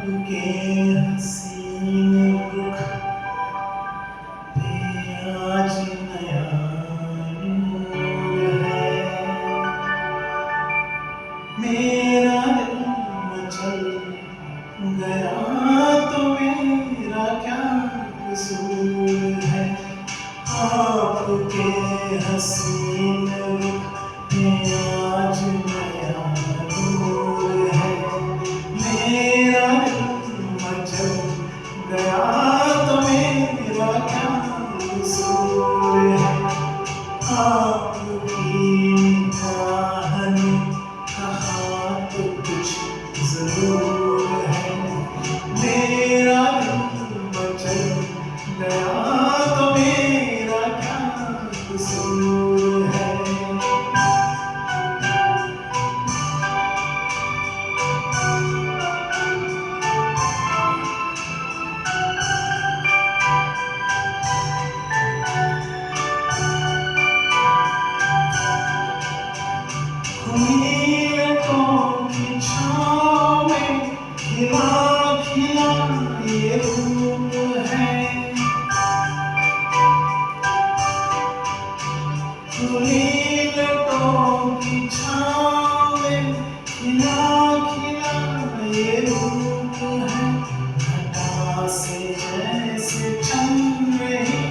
आपके हसीन रुख पे आज नया नूर है। मेरा दिल मचल गया तो मेरा क्या कसूर है। आपके हसीन रुख पे आज नया नूर है। मेरा दिल मचल गया तो मेरा क्या कसूर है। आपकी निगाह ने कहा तो कुछ जरूर है। मेरा दिल मचल गया तो मेरा क्या कसूर है। खुलियों की छाँव में खिला खिला ये रूप है। खुलियों की छाँव में खिला खिला ये रूप है। घटा से जैसे छन रही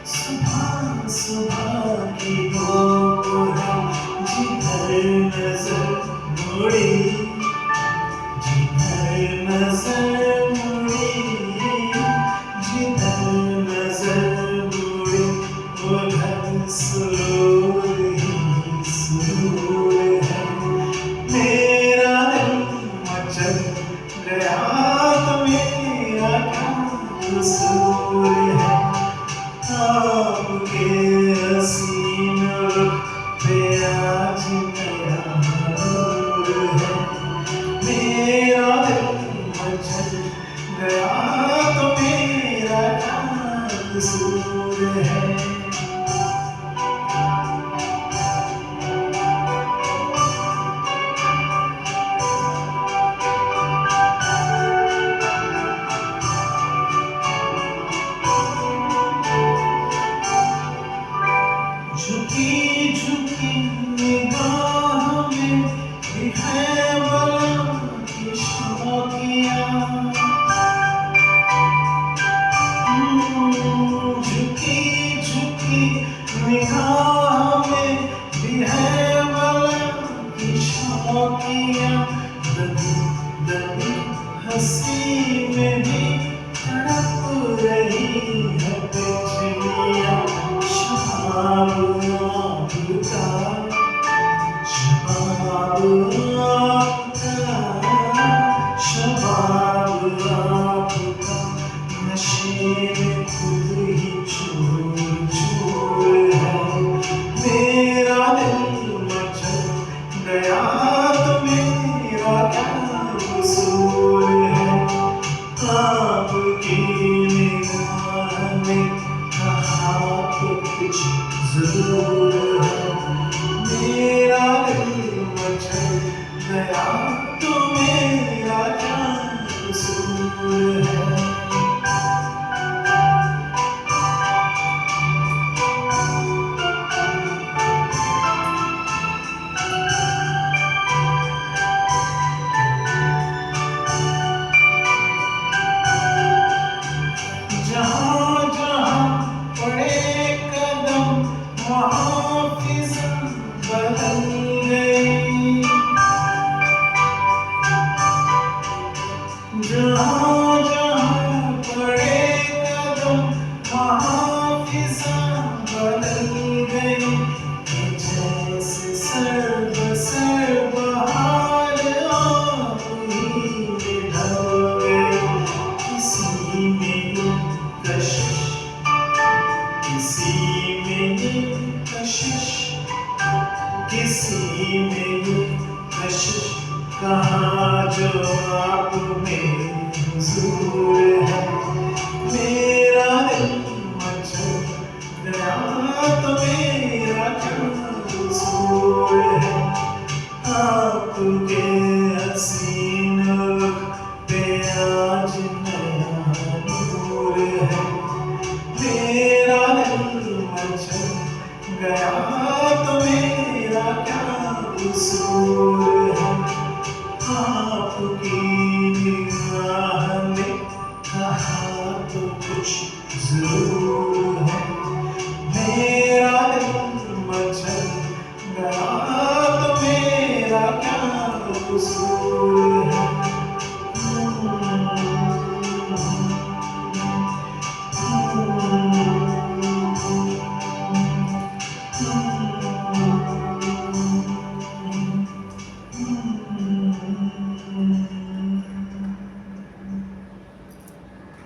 सुबह सुबह की धूप है। जिधर नजर मुड़ी जिधर नजर मुड़ी जिधर नजर मुड़ी उधर सुरूर ही सुरूर है। मेरा दिल मचल गया तो मेरा क्या कसूर है। आपके हसीन रुख पे आज नया नूर है। मेरा दिल मचल गया तो मेरा क्या कसूर है। झुकी झुकी निगाह में भी है बला की शौकियाँ। झुकी झुकी निगाह में भी है बला की शौकियाँ। दबी दबी हंसी में भी तड़प रही है बिजलियाँ। शबाब आपका शबाब आपका शबाब आपका नशे में खुद ही चूर चूर है। मेरा दिल मचल गया तो मेरा क्या कसूर है। आपकी निगाह ने कहा तो कुछ जरूर है। मेरा दिल मचल गया तो मेरा क्या कसूर है। जहाँ जहाँ पड़े कदम वहाँ फिजा बदल गई। जहाँ जहाँ पड़े कदम वहाँ फिजा बदल गई। जैसे सर्व बहार आप ही में ढल गई। किसी में ये कशिश किसी में ये कशिश किसी में ये कशिश कहाँ जो आप में हुजूर है। मेरा दिल मचल गया तो मेरा क्या कसूर है। आपके हसीन रुख पे गया तो मेरा क्या कसूर है। आपकी निगाह ने कहा तो कुछ जरूर